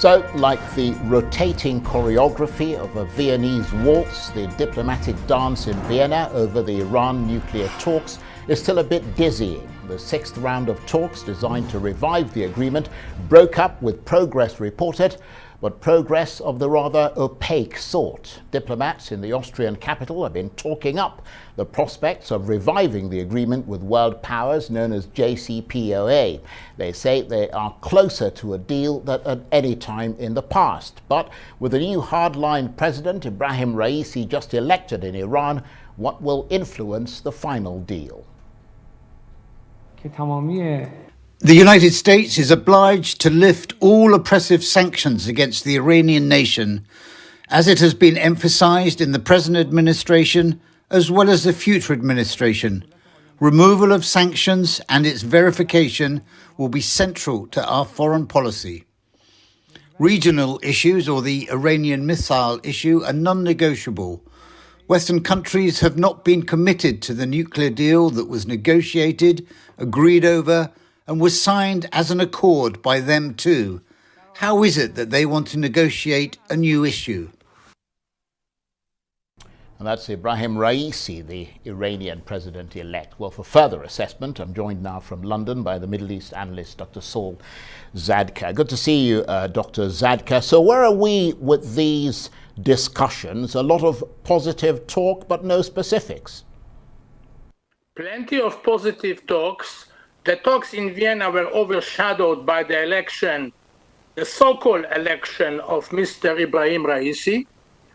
So, like the rotating choreography of a Viennese waltz, the diplomatic dance in Vienna over the Iran nuclear talks is still a bit dizzying. The sixth round of talks designed to revive the agreement broke up with progress reported, but progress of the rather opaque sort. Diplomats in the Austrian capital have been talking up the prospects of reviving the agreement with world powers known as JCPOA. They say they are closer to a deal than at any time in the past. But with the new hardline president, Ibrahim Raisi, just elected in Iran, what will influence the final deal? The United States is obliged to lift all oppressive sanctions against the Iranian nation, as it has been emphasized in the present administration as well as the future administration. Removal of sanctions and its verification will be central to our foreign policy. Regional issues, or the Iranian missile issue, are non-negotiable. Western countries have not been committed to the nuclear deal that was negotiated, agreed over, and was signed as an accord by them too. How is it that they want to negotiate a new issue? And that's Ibrahim Raisi, the Iranian president-elect. Well, for further assessment, I'm joined now from London by the Middle East analyst, Dr. Saul Zadka. Good to see you, Dr. Zadka. So where are we with these discussions? A lot of positive talk, but no specifics. Plenty of positive talks. The talks in Vienna were overshadowed by the election, the so-called election of Mr. Ibrahim Raisi.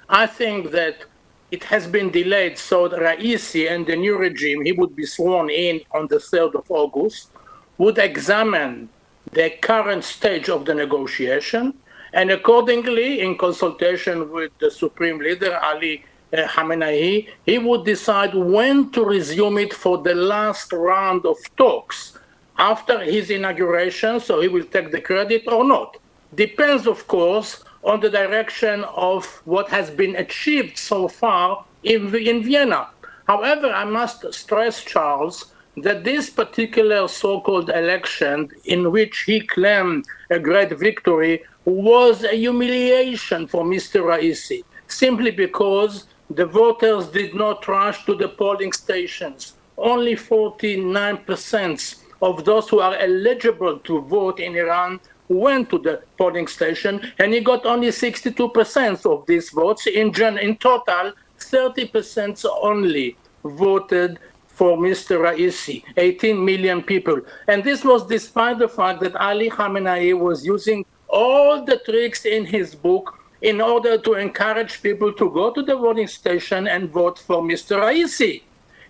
I think that it has been delayed so that Raisi and the new regime, he would be sworn in on the 3rd of August, would examine the current stage of the negotiation, and accordingly, in consultation with the Supreme Leader, Ali Khamenei, he would decide when to resume it for the last round of talks after his inauguration, so he will take the credit or not. Depends, of course, on the direction of what has been achieved so far in Vienna. However, I must stress, Charles, that this particular so-called election in which he claimed a great victory was a humiliation for Mr. Raisi, simply because the voters did not rush to the polling stations. Only 49% of those who are eligible to vote in Iran went to the polling station, and he got only 62% of these votes. In total, 30% only voted for Mr. Raisi, 18 million people. And this was despite the fact that Ali Khamenei was using all the tricks in his book in order to encourage people to go to the voting station and vote for Mr. Raisi.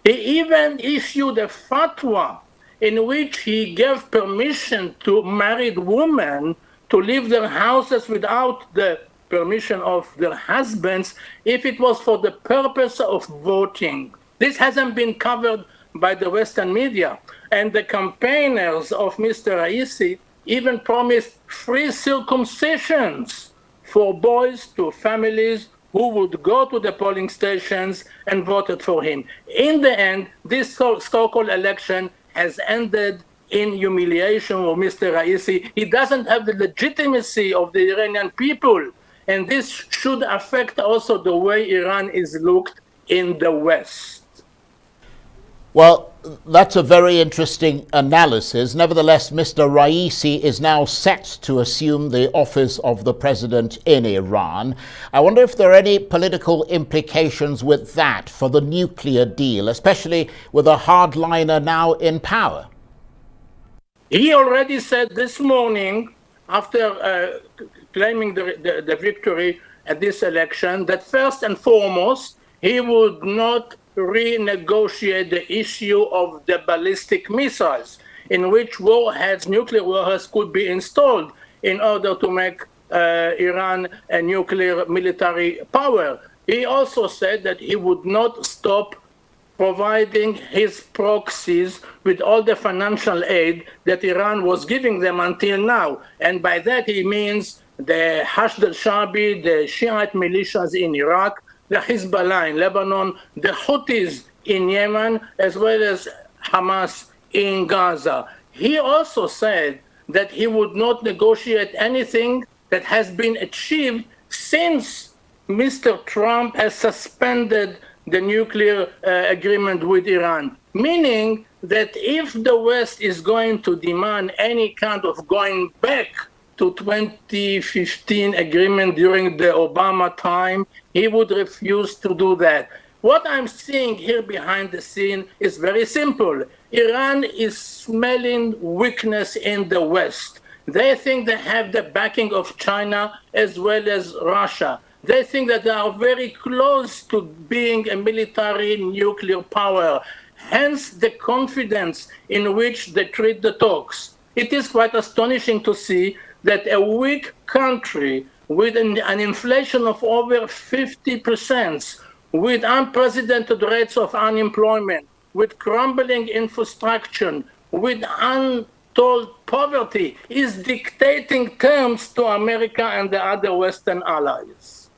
He even issued a fatwa in which he gave permission to married women to leave their houses without the permission of their husbands if it was for the purpose of voting. This hasn't been covered by the Western media. And the campaigners of Mr. Raisi even promised free circumcisions for boys to families who would go to the polling stations and voted for him. In the end, this so-called election has ended in humiliation of Mr. Raisi. He doesn't have the legitimacy of the Iranian people, and this should affect also the way Iran is looked in the West. Well, that's a very interesting analysis. Nevertheless, Mr. Raisi is now set to assume the office of the president in Iran. I wonder if there are any political implications with that for the nuclear deal, especially with a hardliner now in power. He already said this morning, after claiming the victory at this election, that first and foremost, he would not renegotiate the issue of the ballistic missiles, in which nuclear warheads could be installed in order to make Iran a nuclear military power. He also said that he would not stop providing his proxies with all the financial aid that Iran was giving them until now. And by that he means the Hashd al-Sha'bi, the Shiite militias in Iraq, the Hezbollah in Lebanon, the Houthis in Yemen, as well as Hamas in Gaza. He also said that he would not negotiate anything that has been achieved since Mr. Trump has suspended the nuclear agreement with Iran, meaning that if the West is going to demand any kind of going back to 2015 agreement during the Obama time, he would refuse to do that. What I'm seeing here behind the scene is very simple. Iran is smelling weakness in the West. They think they have the backing of China as well as Russia. They think that they are very close to being a military nuclear power. Hence the confidence in which they treat the talks. It is quite astonishing to see that a weak country with an inflation of over 50%, with unprecedented rates of unemployment, with crumbling infrastructure, with untold poverty, is dictating terms to America and the other Western allies.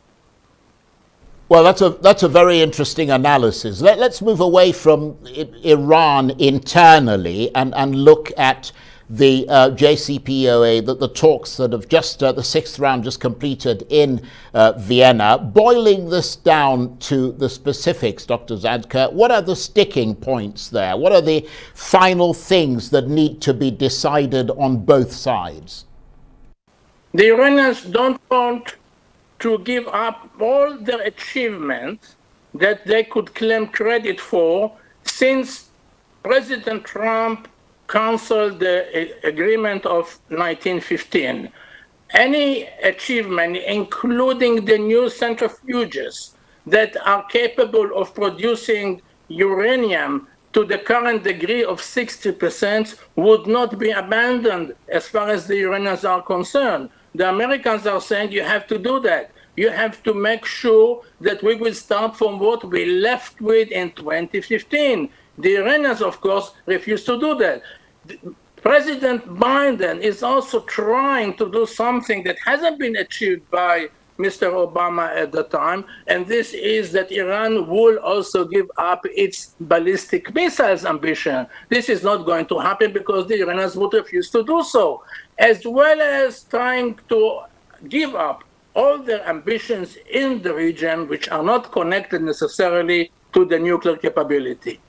Well, that's a very interesting analysis. Let's move away from Iran internally and look at the JCPOA, the talks that have just, the sixth round just completed in Vienna. Boiling this down to the specifics, Dr. Zadka, what are the sticking points there? What are the final things that need to be decided on both sides? The Iranians don't want to give up all their achievements that they could claim credit for since President Trump canceled the agreement of 1915. Any achievement, including the new centrifuges that are capable of producing uranium to the current degree of 60%, would not be abandoned as far as the Iranians are concerned. The Americans are saying you have to do that. You have to make sure that we will start from what we left with in 2015. The Iranians, of course, refuse to do that. President Biden is also trying to do something that hasn't been achieved by Mr. Obama at the time, and this is that Iran will also give up its ballistic missiles ambition. This is not going to happen because the Iranians would refuse to do so, as well as trying to give up all their ambitions in the region, which are not connected necessarily to the nuclear capability.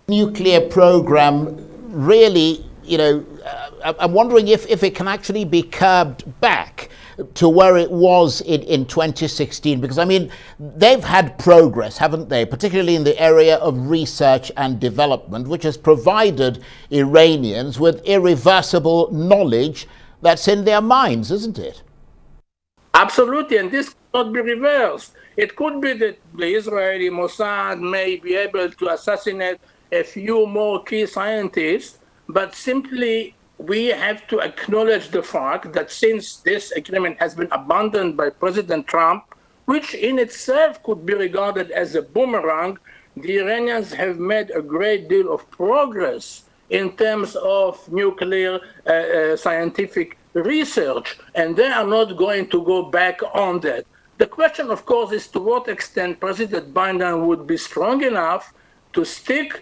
Nuclear program really, I'm wondering if it can actually be curbed back to where it was in 2016, because I mean, they've had progress, haven't they, particularly in the area of research and development, which has provided Iranians with irreversible knowledge that's in their minds, isn't it? Absolutely, and this cannot be reversed. It could be that the Israeli Mossad may be able to assassinate a few more key scientists, but simply we have to acknowledge the fact that since this agreement has been abandoned by President Trump, which in itself could be regarded as a boomerang, the Iranians have made a great deal of progress in terms of nuclear scientific research, and they are not going to go back on that. The question, of course, is to what extent President Biden would be strong enough to stick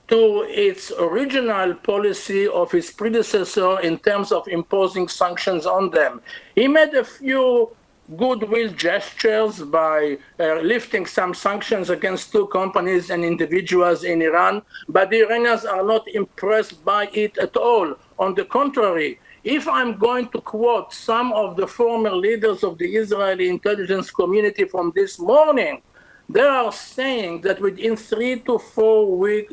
to its original policy of his predecessor in terms of imposing sanctions on them. He made a few goodwill gestures by lifting some sanctions against two companies and individuals in Iran, but the Iranians are not impressed by it at all. On the contrary, if I'm going to quote some of the former leaders of the Israeli intelligence community from this morning, they are saying that within 3 to 4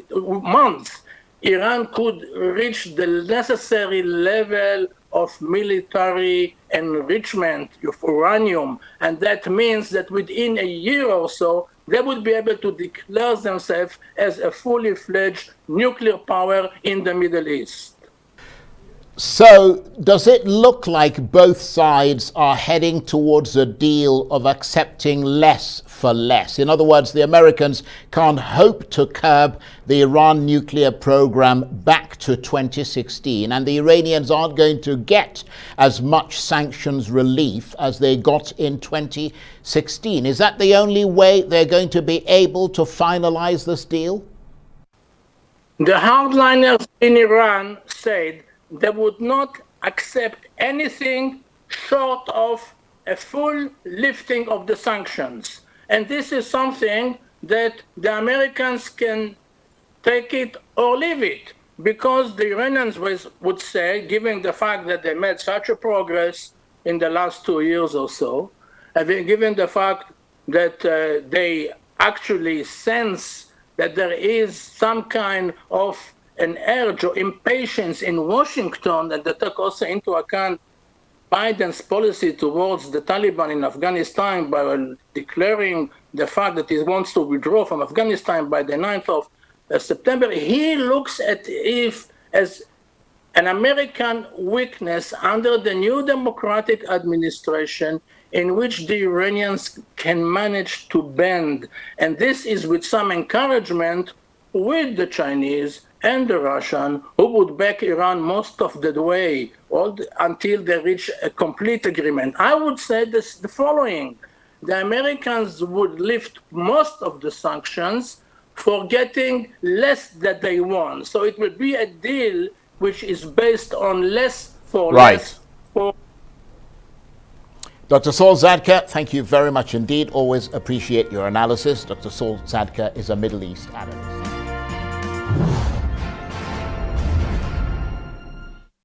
months, Iran could reach the necessary level of military enrichment of uranium. And that means that within a year or so, they would be able to declare themselves as a fully fledged nuclear power in the Middle East. So does it look like both sides are heading towards a deal of accepting less for less? In other words, the Americans can't hope to curb the Iran nuclear program back to 2016, and the Iranians aren't going to get as much sanctions relief as they got in 2016. Is that the only way they're going to be able to finalize this deal? The hardliners in Iran said they would not accept anything short of a full lifting of the sanctions. And this is something that the Americans can take it or leave it, because the Iranians would say, given the fact that they made such a progress in the last 2 years or so, given the fact that they actually sense that there is some kind of an urge or impatience in Washington, and they take also into account Biden's policy towards the Taliban in Afghanistan by declaring the fact that he wants to withdraw from Afghanistan by the 9th of September, he looks at it as an American weakness under the new Democratic administration in which the Iranians can manage to bend. And this is with some encouragement with the Chinese and the Russian, who would back Iran most of the way until they reach a complete agreement. I would say the following. The Americans would lift most of the sanctions for getting less that they want. So it would be a deal which is based on less for less. Dr. Saul Zadka, thank you very much indeed. Always appreciate your analysis. Dr. Saul Zadka is a Middle East analyst.